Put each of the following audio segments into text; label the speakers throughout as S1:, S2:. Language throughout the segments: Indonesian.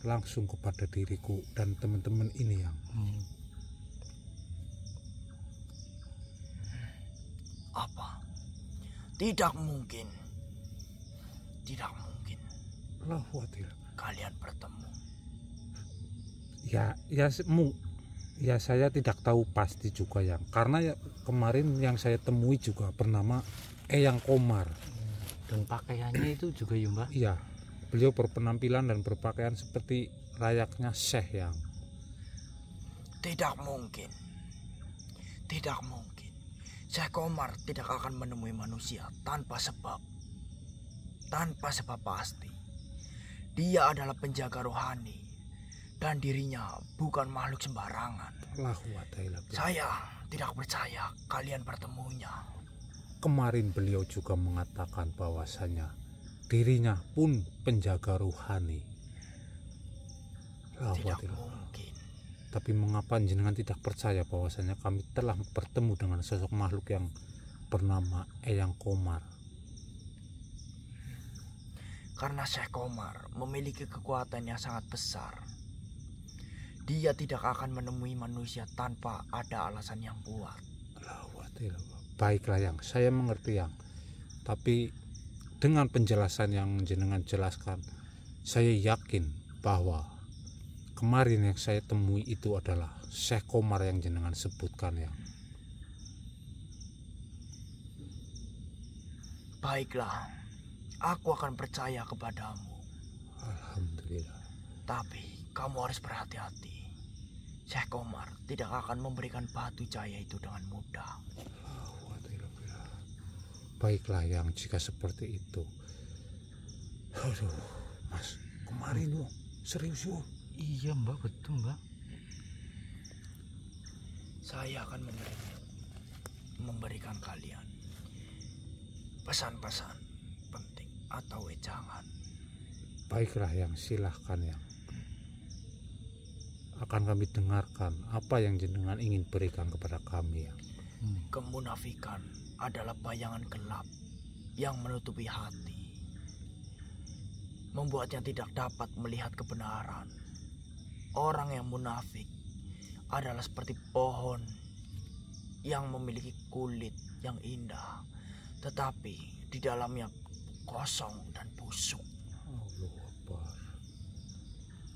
S1: langsung kepada diriku dan teman-teman ini yang
S2: Apa? Tidak mungkin. Tidak mungkin kalian bertemu.
S1: Ya saya tidak tahu pasti juga yang, karena ya kemarin yang saya temui juga bernama Eyang Komar.
S3: Dan pakaiannya itu juga ya Mbak?
S1: Iya, beliau berpenampilan dan berpakaian seperti layaknya Syekh yang.
S2: Tidak mungkin. Tidak mungkin. Syekh Komar tidak akan menemui manusia tanpa sebab. Tanpa sebab pasti. Dia adalah penjaga rohani. Dan dirinya bukan makhluk sembarangan. Saya tidak percaya kalian bertemunya.
S1: Kemarin beliau juga mengatakan bahwasanya dirinya pun penjaga rohani.
S2: Tidak mungkin.
S1: Tapi mengapa jenengan tidak percaya bahwasanya kami telah bertemu dengan sosok makhluk yang bernama Eyang Komar?
S2: Karena Syekh Komar memiliki kekuatan yang sangat besar. Dia tidak akan menemui manusia tanpa ada alasan yang kuat.
S1: Baiklah yang, saya mengerti yang. Tapi dengan penjelasan yang jenengan jelaskan, saya yakin bahwa kemarin yang saya temui itu adalah Syekh Komar yang jenengan sebutkan yang.
S2: Baiklah, aku akan percaya kepadamu.
S1: Alhamdulillah.
S2: Tapi kamu harus berhati-hati. Syekh Komar tidak akan memberikan batu jaya itu dengan mudah.
S1: Baiklah yang, jika seperti itu. Aduh, Mas, kemarin loh, serius loh.
S3: Iya Mbak, betul Mbak.
S2: Saya akan memberikan kalian pesan-pesan penting atau wejangan.
S1: Baiklah yang, silahkan yang. Akan kami dengarkan apa yang jenengan ingin berikan kepada kami ya.
S2: Kemunafikan adalah bayangan gelap yang menutupi hati, membuatnya tidak dapat melihat kebenaran. Orang yang munafik adalah seperti pohon yang memiliki kulit yang indah, tetapi di dalamnya kosong dan busuk.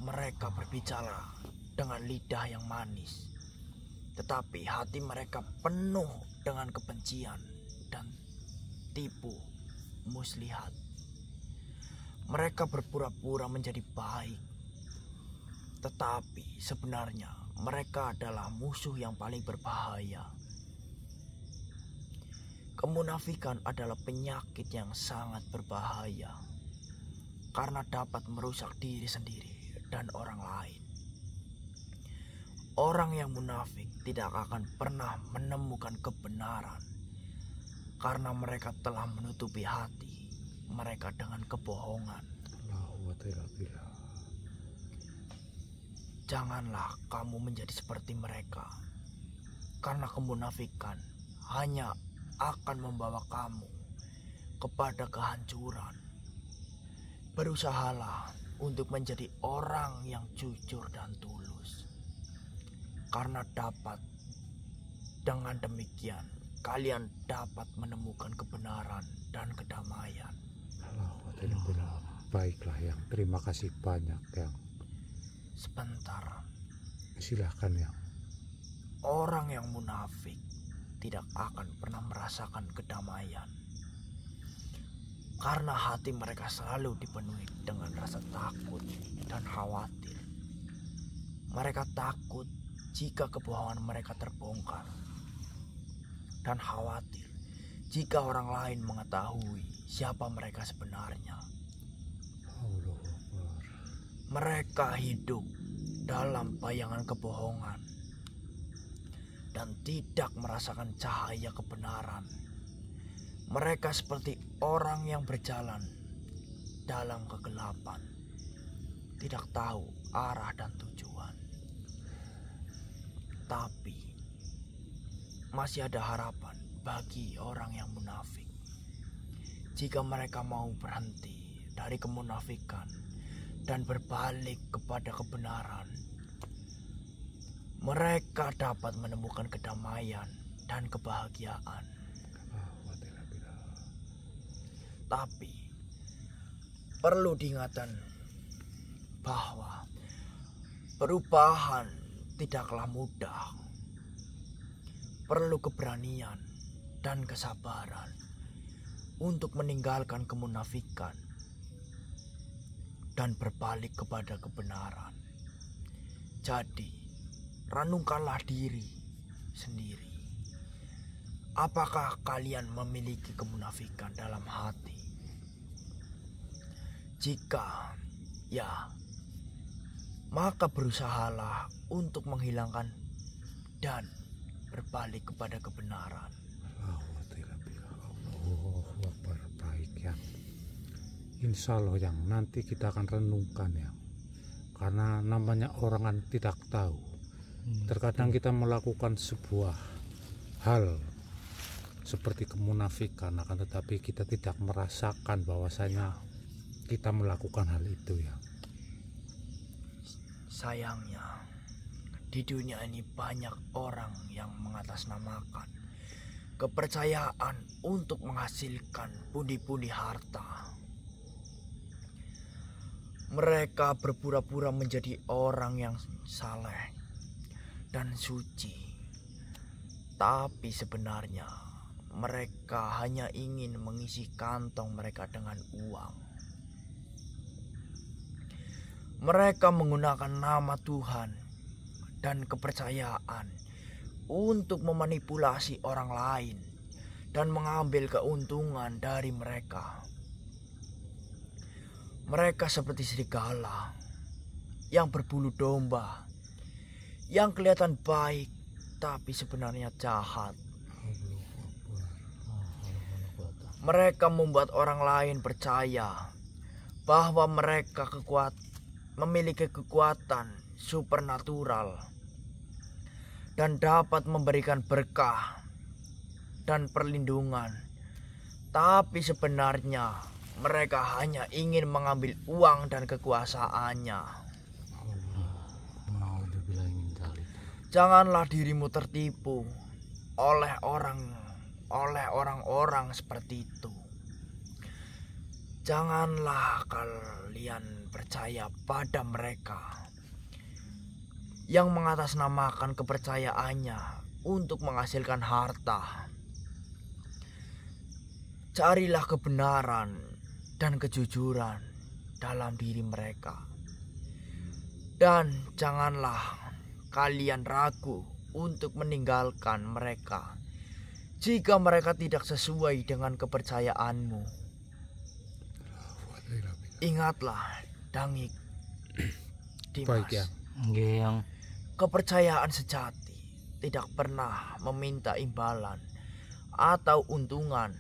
S2: Mereka berbicara dengan lidah yang manis, tetapi hati mereka penuh dengan kebencian dan tipu muslihat. Mereka berpura-pura menjadi baik, tetapi sebenarnya mereka adalah musuh yang paling berbahaya. Kemunafikan adalah penyakit yang sangat berbahaya karena dapat merusak diri sendiri dan orang lain. Orang yang munafik tidak akan pernah menemukan kebenaran karena mereka telah menutupi hati mereka dengan kebohongan. Janganlah kamu menjadi seperti mereka, karena kemunafikan hanya akan membawa kamu kepada kehancuran. Berusahalah untuk menjadi orang yang jujur dan tulus, karena dengan demikian kalian dapat menemukan kebenaran dan kedamaian.
S1: Baiklah yang, terima kasih banyak yang.
S2: Sebentar.
S1: Silahkan yang.
S2: Orang yang munafik tidak akan pernah merasakan kedamaian, karena hati mereka selalu dipenuhi dengan rasa takut dan khawatir. Mereka takut jika kebohongan mereka terbongkar, dan khawatir jika orang lain mengetahui siapa mereka sebenarnya. Mereka hidup dalam bayangan kebohongan dan tidak merasakan cahaya kebenaran. Mereka seperti orang yang berjalan dalam kegelapan, tidak tahu arah dan tujuan. Tapi masih ada harapan bagi orang yang munafik. Jika mereka mau berhenti dari kemunafikan dan berbalik kepada kebenaran, mereka dapat menemukan kedamaian dan kebahagiaan. Tapi perlu diingatkan bahwa perubahan tidaklah mudah. Perlu keberanian dan kesabaran untuk meninggalkan kemunafikan dan berbalik kepada kebenaran. Jadi, renungkanlah diri sendiri. Apakah kalian memiliki kemunafikan dalam hati? Jika ya, maka berusahalah untuk menghilangkan dan berbalik kepada kebenaran.
S1: Baik ya. Insya Allah yang nanti kita akan renungkan ya. Karena namanya orang kan tidak tahu. Terkadang kita melakukan sebuah hal seperti kemunafikan, akan tetapi kita tidak merasakan bahwasanya kita melakukan hal itu ya.
S2: Sayangnya, di dunia ini banyak orang yang mengatasnamakan kepercayaan untuk menghasilkan pundi-pundi harta. Mereka berpura-pura menjadi orang yang saleh dan suci, tapi sebenarnya mereka hanya ingin mengisi kantong mereka dengan uang. Mereka menggunakan nama Tuhan dan kepercayaan untuk memanipulasi orang lain dan mengambil keuntungan dari mereka. Mereka seperti serigala yang berbulu domba, yang kelihatan baik tapi sebenarnya jahat. Mereka membuat orang lain percaya bahwa mereka memiliki kekuatan supernatural dan dapat memberikan berkah dan perlindungan. Tapi sebenarnya mereka hanya ingin mengambil uang dan kekuasaannya. Janganlah dirimu tertipu oleh orang-orang seperti itu. Janganlah kalian percaya pada mereka yang mengatasnamakan kepercayaannya untuk menghasilkan harta. Carilah kebenaran dan kejujuran dalam diri mereka. Dan janganlah kalian ragu untuk meninggalkan mereka jika mereka tidak sesuai dengan kepercayaanmu. Ingatlah, Dangik, Dimas.
S1: Baik ya.
S3: Yang
S2: Kepercayaan sejati tidak pernah meminta imbalan atau untungan.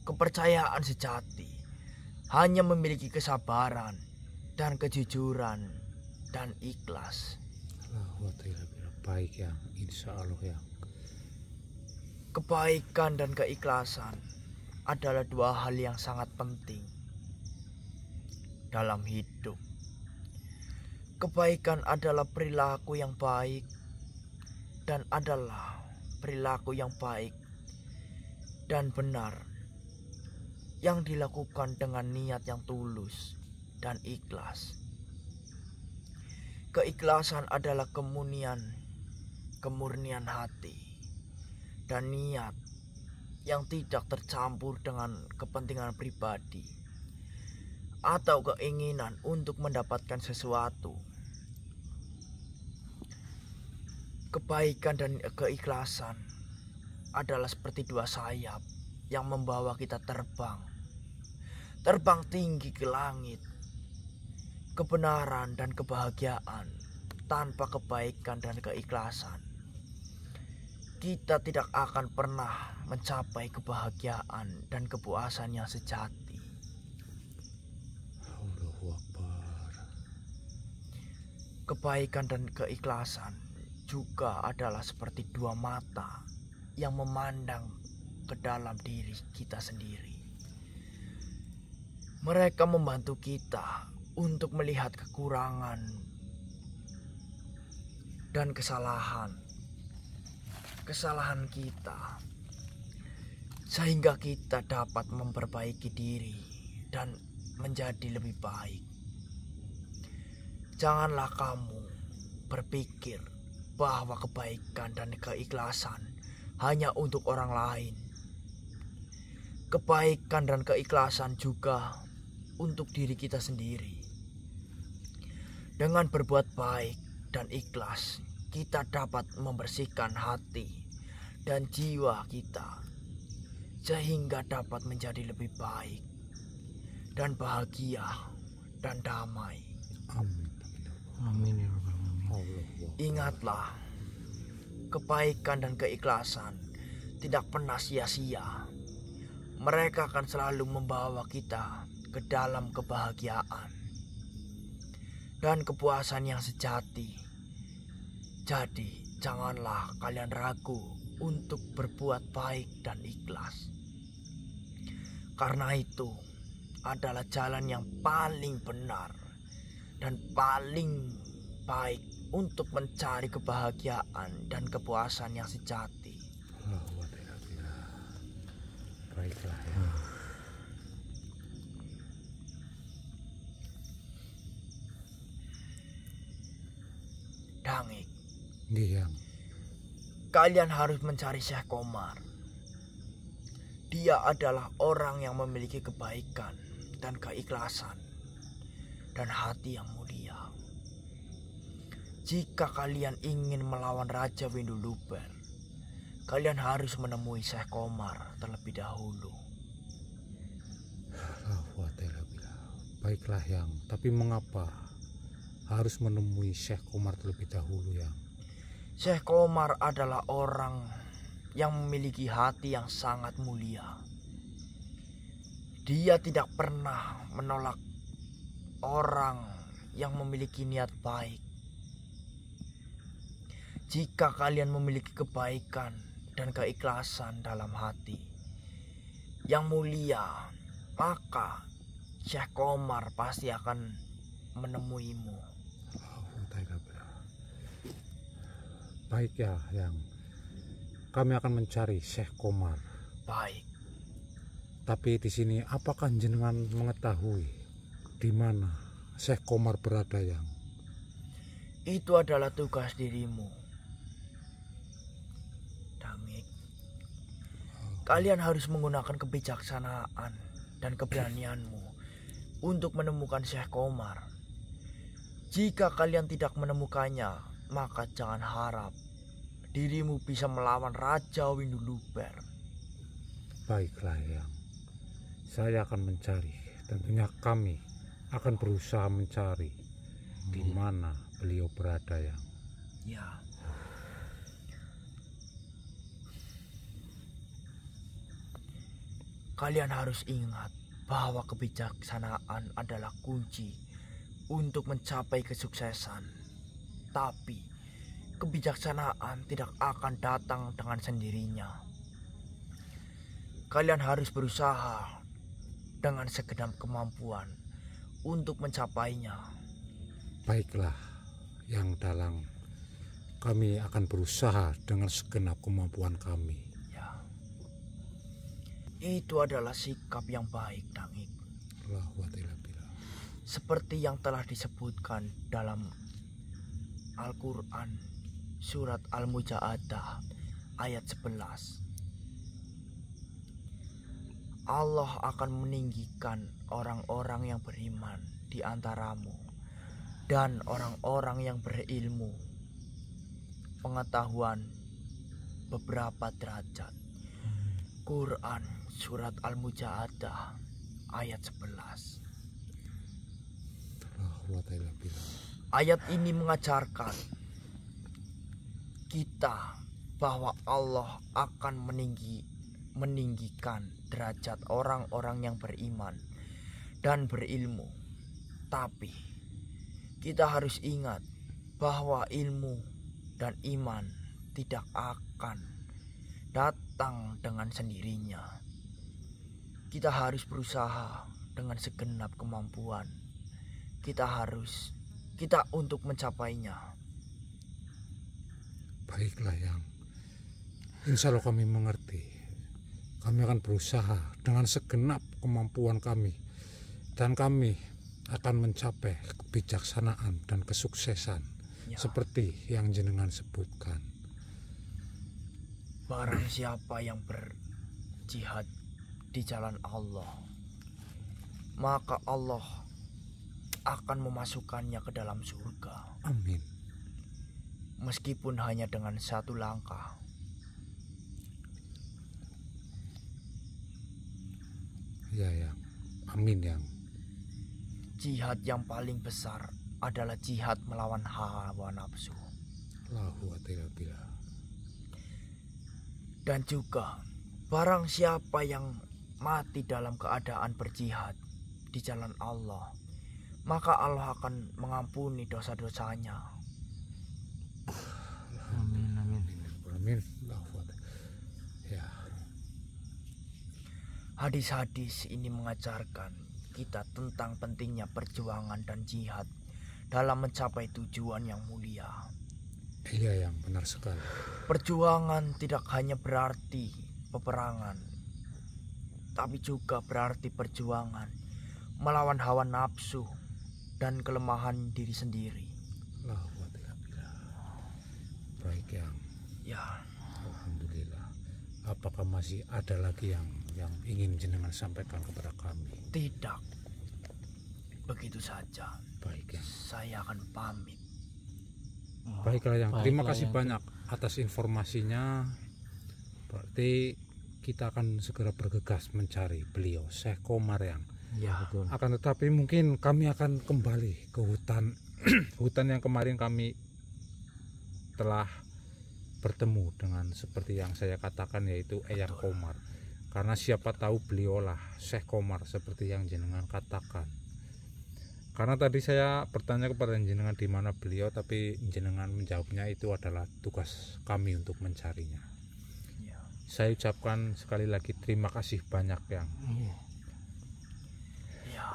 S2: Kepercayaan sejati hanya memiliki kesabaran dan kejujuran dan ikhlas.
S1: Baik ya, insya Allah ya.
S2: Kebaikan dan keikhlasan adalah dua hal yang sangat penting dalam hidup. Kebaikan adalah perilaku yang baik dan adalah perilaku yang baik dan benar yang dilakukan dengan niat yang tulus dan ikhlas. Keikhlasan adalah kemurnian hati dan niat yang tidak tercampur dengan kepentingan pribadi atau keinginan untuk mendapatkan sesuatu. Kebaikan dan keikhlasan adalah seperti dua sayap yang membawa kita terbang tinggi ke langit. Kebenaran dan kebahagiaan tanpa kebaikan dan keikhlasan, kita tidak akan pernah mencapai kebahagiaan dan kepuasan yang sejati.
S1: Allahu Akbar.
S2: Kebaikan dan keikhlasan juga adalah seperti dua mata yang memandang ke dalam diri kita sendiri. Mereka membantu kita untuk melihat kekurangan dan kesalahan kita, sehingga kita dapat memperbaiki diri dan menjadi lebih baik. Janganlah kamu berpikir bahwa kebaikan dan keikhlasan hanya untuk orang lain. Kebaikan dan keikhlasan juga untuk diri kita sendiri. Dengan berbuat baik dan ikhlas, kita dapat membersihkan hati dan jiwa kita, sehingga dapat menjadi lebih baik dan bahagia dan damai.
S1: Amin.
S3: Amin ya Rabbal Alamin.
S1: Allah.
S2: Ingatlah, kebaikan dan keikhlasan tidak pernah sia-sia. Mereka akan selalu membawa kita ke dalam kebahagiaan dan kepuasan yang sejati. Jadi, janganlah kalian ragu untuk berbuat baik dan ikhlas. Karena itu adalah jalan yang paling benar dan paling baik untuk mencari kebahagiaan dan kepuasan yang sejati.
S1: Baiklah ya.
S2: Dangik,
S1: Iya.
S2: kalian harus mencari Syekh Komar. Dia adalah orang yang memiliki kebaikan dan keikhlasan dan hati yang mulia. Jika kalian ingin melawan Raja Winduluber, kalian harus menemui Syekh Komar terlebih dahulu.
S1: Baiklah yang, tapi mengapa harus menemui Syekh Komar terlebih dahulu yang?
S2: Syekh Komar adalah orang yang memiliki hati yang sangat mulia. Dia tidak pernah menolak orang yang memiliki niat baik. Jika kalian memiliki kebaikan dan keikhlasan dalam hati yang mulia, maka Syekh Komar pasti akan menemuimu.
S1: Baik ya yang, kami akan mencari Syekh Komar.
S2: Baik.
S1: Tapi di sini apakah jenengan mengetahui di mana Syekh Komar berada yang?
S2: Itu adalah tugas dirimu, Dangik. Kalian harus menggunakan kebijaksanaan dan keberanianmu untuk menemukan Syekh Komar. Jika kalian tidak menemukannya, maka jangan harap dirimu bisa melawan Raja Winduluber.
S1: Baiklah yang, saya akan mencari. Tentunya kami akan berusaha mencari di mana beliau berada yang.
S2: Ya. Kalian harus ingat bahwa kebijaksanaan adalah kunci untuk mencapai kesuksesan. Tapi kebijaksanaan tidak akan datang dengan sendirinya. Kalian harus berusaha dengan segenap kemampuan untuk mencapainya.
S1: Baiklah yang dalang, kami akan berusaha dengan segenap kemampuan kami.
S2: Ya. Itu adalah sikap yang baik, Dangik. Seperti yang telah disebutkan dalam Al-Quran surat Al-Muja'adah ayat 11. Allah akan meninggikan orang-orang yang beriman di antaramu dan orang-orang yang berilmu pengetahuan beberapa derajat. Quran surat Al-Muja'adah ayat 11. Ayat ini mengajarkan kita bahwa Allah akan meninggikan derajat orang-orang yang beriman dan berilmu. Tapi kita harus ingat bahwa ilmu dan iman tidak akan datang dengan sendirinya. Kita harus berusaha dengan segenap kemampuan. Kita untuk mencapainya.
S1: Baiklah yang, insya Allah kami mengerti. Kami akan berusaha dengan segenap kemampuan kami, dan kami akan mencapai kebijaksanaan dan kesuksesan
S2: Ya.
S1: seperti yang jenengan sebutkan.
S2: Barang siapa yang berjihad di jalan Allah, maka Allah akan memasukkannya ke dalam surga,
S1: Amin.
S2: meskipun hanya dengan satu langkah.
S1: Ya yang, amin yang.
S2: Jihad yang paling besar adalah jihad melawan hawa nafsu.
S1: Lahu atilabila.
S2: Dan juga barang siapa yang mati dalam keadaan berjihad di jalan Allah, maka Allah akan mengampuni dosa-dosanya.
S3: Amin, amin.
S1: Amin. Lahu atilabila. Ya.
S2: Hadis-hadis ini mengajarkan kita tentang pentingnya perjuangan dan jihad dalam mencapai tujuan yang mulia.
S1: Iya yang benar sekali.
S2: Perjuangan tidak hanya berarti peperangan, tapi juga berarti perjuangan melawan hawa nafsu dan kelemahan diri sendiri.
S1: Lahu atilabila. Baik yang,
S2: Ya,
S1: alhamdulillah. Apakah masih ada lagi yang ingin jenengan sampaikan kepada kami?
S2: tidak. Begitu saja.
S1: Baik yang.
S2: Saya akan pamit.
S1: Baiklah yang, terima
S3: Baiklah,
S1: kasih
S3: Yang.
S1: banyak atas informasinya. Berarti kita akan segera bergegas mencari beliau, Syekh Komar yang.
S3: Ya, betul.
S1: Akan tetapi mungkin kami akan kembali ke hutan hutan yang kemarin kami telah bertemu dengan seperti yang saya katakan, yaitu Eyang Komar. Karena siapa tahu beliaulah Syekh Komar seperti yang jenengan katakan. Karena tadi saya bertanya kepada jenengan di mana beliau, tapi jenengan menjawabnya itu adalah tugas kami untuk mencarinya.
S2: Ya.
S1: Saya ucapkan sekali lagi terima kasih banyak yang.
S3: Iya.
S2: Ya,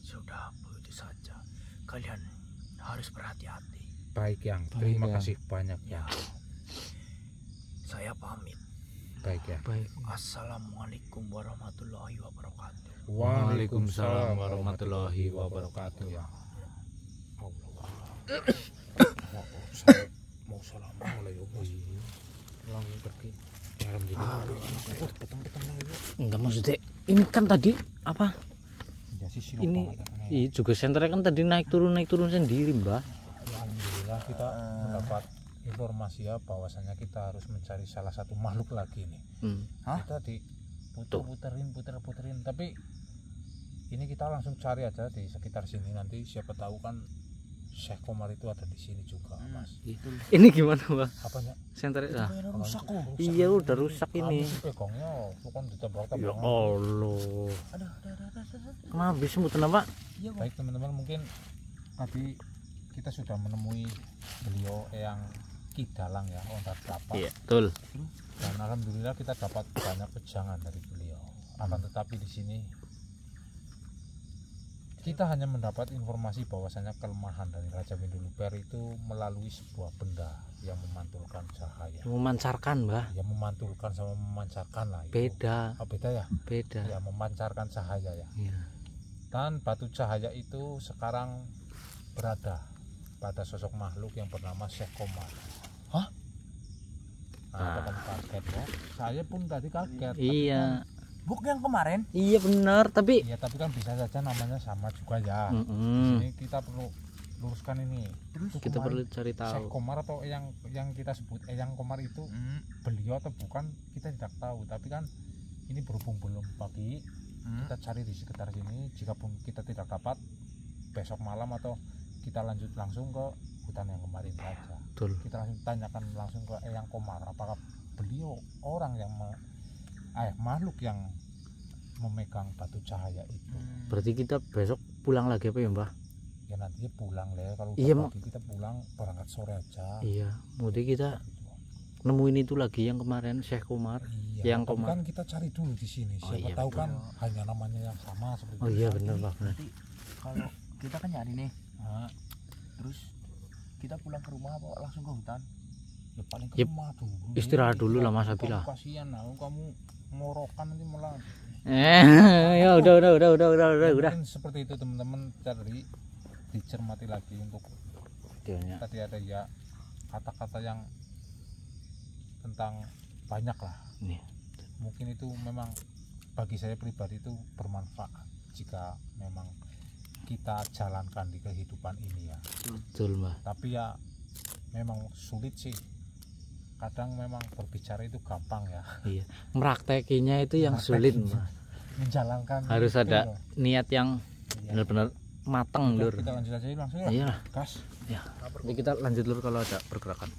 S2: sudah begitu saja. Kalian harus berhati-hati.
S1: Baik yang,
S3: Baik,
S1: terima
S3: Yang.
S1: kasih banyak
S2: Ya,
S1: yang.
S2: saya pamit.
S1: Baik ya.
S3: Baik.
S2: Assalamualaikum warahmatullahi wabarakatuh.
S3: Waalaikumsalam warahmatullahi wabarakatuh.
S1: Ya. Allah. Saya mau assalamualaikum.
S3: Langsung pergi.
S1: Alhamdulillah. Petang-petang lagi.
S3: Enggak, maksudnya ini kan tadi apa?
S1: Ya sih
S3: Ini juga senternya kan tadi naik turun sendiri, Mbah.
S1: Alhamdulillah kita mendapat informasi ya bahwasanya kita harus mencari salah satu makhluk lagi nih.
S2: Hah?
S1: Kita puterin, tapi ini kita langsung cari aja di sekitar sini, nanti siapa tahu kan Syekh Komar itu ada di sini juga, Mas.
S3: Ini gimana, Mbah?
S1: Apanya?
S3: Senternya.
S2: Rusak kok.
S3: Iya, udah rusak ini.
S1: Pegangnya bukan ditabrak-tabrak.
S3: Ya Allah. Kenapa bisa mboten, Pak?
S1: Baik teman-teman, mungkin tadi kita sudah menemui beliau yang Kidalang ya, Ontar Dapat.
S3: Iya, betul.
S1: Dan alhamdulillah kita dapat banyak pejangan dari beliau. Akan tetapi di sini kita hanya mendapat informasi bahwasanya kelemahan dari Raja Windoluper itu melalui sebuah benda yang memantulkan cahaya.
S3: Memancarkan, Mbah.
S1: Ya memantulkan sama memancarkan lah. Itu.
S3: Beda,
S1: Oh, beda ya?
S3: beda.
S1: Ya memancarkan cahaya ya.
S3: Iya.
S1: Dan batu cahaya itu sekarang berada pada sosok makhluk yang bernama Syekh Komar.
S2: Hah?
S1: Nah, kan kaget ya. Saya pun tadi kaget.
S3: Iya.
S2: Buk yang kemarin?
S3: Iya benar, tapi
S1: Iya, tapi kan bisa saja namanya sama juga ya.
S3: Mm-mm.
S1: Ini kita perlu luruskan ini. Itu
S3: kita
S1: kemarin
S3: perlu cari
S1: Syekh
S3: tahu.
S1: Komar atau yang kita sebut Eyang Komar itu beliau atau bukan, kita tidak tahu. Tapi kan ini berhubung belum pagi, kita cari di sekitar sini. Jikapun kita tidak dapat, besok malam atau kita lanjut langsung ke hutan yang kemarin saja.
S3: Betul.
S1: Kita langsung tanyakan langsung ke Eyang Komar, apakah beliau orang yang makhluk yang memegang batu cahaya itu.
S3: Berarti kita besok pulang lagi apa ya, Mbah?
S1: Ya nantinya pulang lah, kalau
S3: Iya,
S1: udah pagi kita pulang berangkat sore aja.
S3: Iya, mudik kita nemuin itu lagi yang kemarin Syekh Komar.
S1: Iya,
S3: Yang
S1: tapi
S3: Komar.
S1: kan kita cari dulu di sini.
S3: Oh,
S1: Siapa
S3: iya,
S1: tahu
S3: betul.
S1: kan hanya namanya yang sama seperti
S3: Oh
S1: itu.
S3: iya bener Pak, bener.
S2: Nanti kalau kita kan nyari nih,
S1: Nah,
S2: terus kita pulang ke rumah apa langsung ke hutan?
S1: ya paling ke
S3: Yep.
S1: rumah dulu.
S3: Istirahat dulu lah, Mas
S1: Kamu
S3: Abila.
S1: kasihan lah, kamu ngorokan nanti malah.
S3: Ya udah.
S1: Mungkin seperti itu teman-teman, tadi dicermati lagi untuk
S3: Videonya.
S1: tadi ada ya kata-kata yang tentang banyak lah.
S3: Nih.
S1: Mungkin itu memang bagi saya pribadi itu bermanfaat jika memang kita jalankan di kehidupan ini ya.
S3: Betul Mbak.
S1: Tapi ya memang sulit sih, kadang memang berbicara itu gampang ya,
S3: Iya. Meraktekinya itu yang sulit Mbak.
S1: menjalankan
S3: Harus
S1: itu
S3: ada
S1: loh.
S3: niat yang
S1: Iya.
S3: benar-benar matang
S1: Udah,
S3: lur.
S1: kita lanjut aja langsung ya,
S3: Iyalah.
S1: gas.
S3: Ya. Jadi kita lanjut lur kalau ada pergerakan.